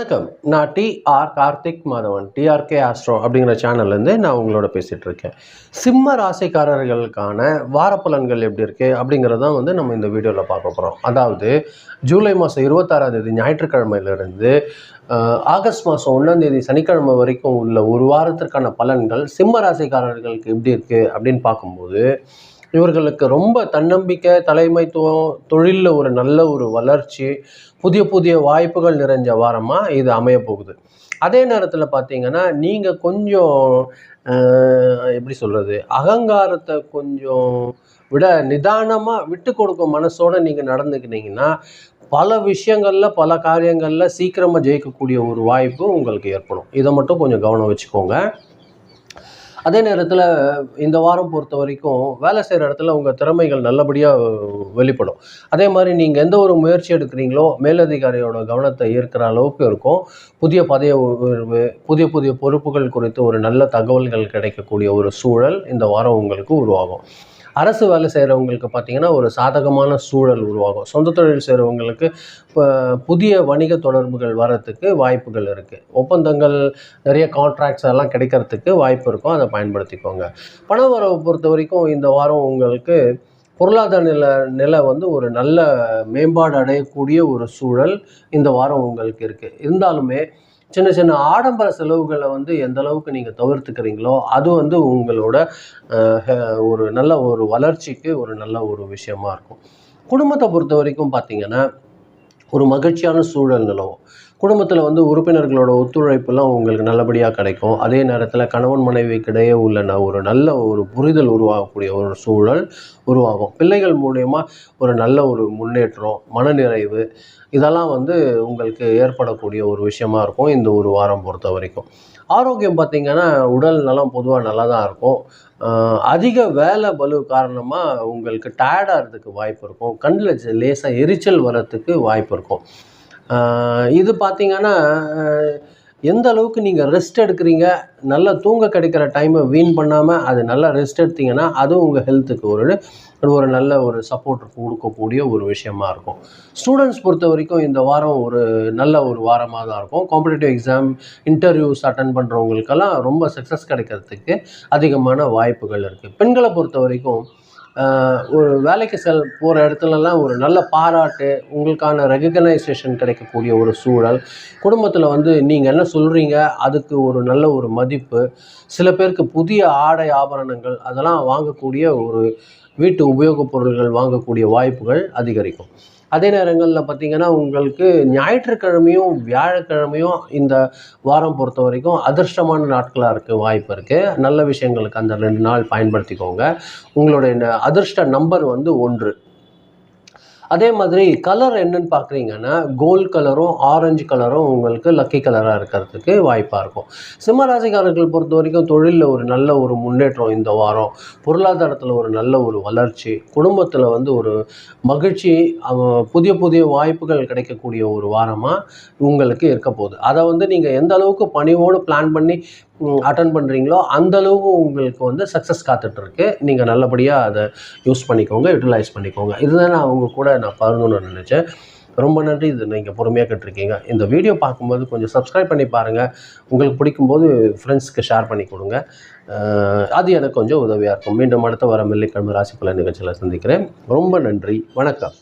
வணக்கம். நான் TR Karthik Madhavan, TRK astro அப்படிங்கிற சேனல்லேருந்து நான் உங்களோட பேசிகிட்டு இருக்கேன். சிம்ம ராசிக்காரர்களுக்கான வாரப்பலன்கள் எப்படி இருக்குது அப்படிங்கிறதான் நம்ம இந்த வீடியோவில் பார்க்க போகிறோம். அதாவது ஜூலை மாதம் 26ஆம் தேதி ஞாயிற்றுக்கிழமையிலிருந்து ஆகஸ்ட் மாதம் 1ஆம் தேதி சனிக்கிழமை வரைக்கும் உள்ள ஒரு வாரத்திற்கான பலன்கள் சிம்ம ராசிக்காரர்களுக்கு எப்படி இருக்குது அப்படின்னு பார்க்கும்போது, இவர்களுக்கு ரொம்ப தன்னம்பிக்கை, தலைமைத்துவம், தொழிலில் ஒரு நல்ல ஒரு வளர்ச்சி, புதிய புதிய வாய்ப்புகள் நிறைஞ்ச வாரமாக இது அமைய போகுது. அதே நேரத்தில் பார்த்தீங்கன்னா, நீங்கள் கொஞ்சம் எப்படி சொல்கிறது, அகங்காரத்தை கொஞ்சம் விட நிதானமாக விட்டு கொடுக்கும் மனசோடு நீங்கள் நடந்துக்கிட்டீங்கன்னா, பல விஷயங்களில் பல காரியங்களில் சீக்கிரமாக ஜெயிக்கக்கூடிய ஒரு வாய்ப்பு உங்களுக்கு ஏற்படும். இதை மட்டும் கொஞ்சம் கவனம் வச்சுக்கோங்க. அதே நேரத்தில் இந்த வாரம் பொறுத்த வரைக்கும் வேலை செய்கிற இடத்துல உங்கள் திறமைகள் நல்லபடியாக வெளிப்படும். அதே மாதிரி நீங்கள் எந்த ஒரு முயற்சி எடுக்கிறீங்களோ மேலதிகாரியோட கவனத்தை ஈர்க்கிற அளவுக்கு இருக்கும். புதிய பதவி உயர்வு, புதிய புதிய பொறுப்புகள் குறித்து ஒரு நல்ல தகவல்கள் கிடைக்கக்கூடிய ஒரு சூழல் இந்த வாரம் உங்களுக்கு உருவாகும். அரசு வேலை செய்கிறவங்களுக்கு பார்த்திங்கன்னா ஒரு சாதகமான சூழல் உருவாகும். சொந்த தொழில் செய்கிறவங்களுக்கு இப்போ புதிய வணிக தொடர்புகள் வரத்துக்கு வாய்ப்புகள் இருக்குது. ஒப்பந்தங்கள், நிறைய கான்ட்ராக்ட்ஸ் எல்லாம் கிடைக்கிறதுக்கு வாய்ப்பு இருக்கும். அதை பயன்படுத்திக்கோங்க. பண வரவு பொறுத்த வரைக்கும் இந்த வாரம் உங்களுக்கு பொருளாதார நிலை ஒரு நல்ல மேம்பாடு அடையக்கூடிய ஒரு சூழல் இந்த வாரம் உங்களுக்கு இருக்குது. இருந்தாலுமே சின்ன சின்ன ஆடம்பர செலவுகளை எந்த அளவுக்கு நீங்கள் தவிர்த்துக்கிறீங்களோ அது உங்களோட ஒரு நல்ல ஒரு வளர்ச்சிக்கு ஒரு நல்ல ஒரு விஷயமா இருக்கும். குடும்பத்தை பொறுத்த வரைக்கும் பார்த்தீங்கன்னா ஒரு மகிழ்ச்சியான சூழல் நிலவும். குடும்பத்தில் உறுப்பினர்களோட ஒத்துழைப்புலாம் உங்களுக்கு நல்லபடியாக கிடைக்கும். அதே நேரத்தில் கணவன் மனைவிக்கிடையே உள்ள ஒரு நல்ல ஒரு புரிதல் உருவாகக்கூடிய ஒரு சூழல் உருவாகும். பிள்ளைகள் மூலயமா ஒரு நல்ல ஒரு முன்னேற்றம், மனநிறைவு இதெல்லாம் உங்களுக்கு ஏற்படக்கூடிய ஒரு விஷயமா இருக்கும் இந்த ஒரு வாரம் பொறுத்த வரைக்கும். ஆரோக்கியம் பார்த்திங்கன்னா உடல் நலம் பொதுவாக நல்லா தான் இருக்கும். அதிக வேலை பலு காரணமாக உங்களுக்கு டயர்டாகிறதுக்கு வாய்ப்பு இருக்கும். கண்ணில் லேசாக எரிச்சல் வர்றதுக்கு வாய்ப்பு இருக்கும். இது பார்த்திங்கன்னா எந்த அளவுக்கு நீங்கள் ரெஸ்ட் எடுக்கிறீங்க, நல்லா தூங்க கிடைக்கிற டைமை வீண் பண்ணாமல் அது நல்லா ரெஸ்ட் எடுத்தீங்கன்னா அதுவும் உங்கள் ஹெல்த்துக்கு ஒரு நல்ல ஒரு சப்போர்ட் கொடுக்கக்கூடிய ஒரு விஷயமா இருக்கும். ஸ்டூடெண்ட்ஸ் பொறுத்த வரைக்கும் இந்த வாரம் ஒரு நல்ல ஒரு வாரமாக தான் இருக்கும். காம்படிட்டிவ் எக்ஸாம், இன்டர்வியூஸ் அட்டன் பண்ணுறவங்களுக்கெல்லாம் ரொம்ப சக்ஸஸ் கிடைக்கிறதுக்கு அதிகமான வாய்ப்புகள் இருக்குது. பெண்களை பொறுத்த வரைக்கும் ஒரு வேலைக்கு போகிற இடத்துலலாம் ஒரு நல்ல பாராட்டு, உங்களுக்கான ரெகக்னைசேஷன் கிடைக்கக்கூடிய ஒரு சூழல். குடும்பத்தில் நீங்கள் என்ன சொல்கிறீங்க அதுக்கு ஒரு நல்ல ஒரு மதிப்பு. சில பேருக்கு புதிய ஆடை ஆபரணங்கள் அதெல்லாம் வாங்கக்கூடிய ஒரு வீட்டு உபயோகப் பொருட்கள் வாங்கக்கூடிய வாய்ப்புகள் அதிகரிக்கும். அதே நேரங்களில் பார்த்திங்கன்னா உங்களுக்கு ஞாயிற்றுக்கிழமையும் வியாழக்கிழமையும் இந்த வாரம் பொறுத்த வரைக்கும் அதிர்ஷ்டமான நாட்களாக இருக்க வாய்ப்பு இருக்குது. நல்ல விஷயங்களுக்கு அந்த 2 நாள் பயன்படுத்திக்கோங்க. உங்களுடைய அதிர்ஷ்ட நம்பர் 1. அதே மாதிரி கலர் என்னன்னு பார்க்குறீங்கன்னா கோல்டு கலரும் ஆரஞ்சு கலரும் உங்களுக்கு லக்கி கலராக இருக்கிறதுக்கு வாய்ப்பாக இருக்கும். சிம்மராசிக்காரர்கள் பொறுத்த வரைக்கும் தொழிலில் ஒரு நல்ல ஒரு முன்னேற்றம் இந்த வாரம், பொருளாதாரத்தில் ஒரு நல்ல ஒரு வளர்ச்சி, குடும்பத்தில் ஒரு மகிழ்ச்சி, புதிய புதிய வாய்ப்புகள் கிடைக்கக்கூடிய ஒரு வாரமாக உங்களுக்கு இருக்க போகுது. அதை நீங்கள் எந்த அளவுக்கு பணிவோடு பிளான் பண்ணி அட்டன் பண்ணுறீங்களோ அந்தளவுக்கு உங்களுக்கு சக்ஸஸ் காத்துட்ருக்கு. நீங்கள் நல்லபடியாக அதை யூஸ் பண்ணிக்கோங்க, யூட்டிலைஸ் பண்ணிக்கோங்க. இதுதான் நான் அவங்க கூட பகிரணும்னு நினச்சேன். ரொம்ப நன்றி. இது நீங்கள் பொறுமையாக கேட்டிருக்கீங்க. இந்த வீடியோ பார்க்கும்போது கொஞ்சம் சப்ஸ்கிரைப் பண்ணி பாருங்கள். உங்களுக்கு பிடிக்கும்போது ஃப்ரெண்ட்ஸ்க்கு ஷேர் பண்ணி கொடுங்க. அது எனக்கு கொஞ்சம் உதவியாக இருக்கும். மீண்டும் அடுத்த வாரம் வெள்ளிக்கிழமை ராசி பலன் நிகழ்ச்சியில் சந்திக்கிறேன். ரொம்ப நன்றி. வணக்கம்.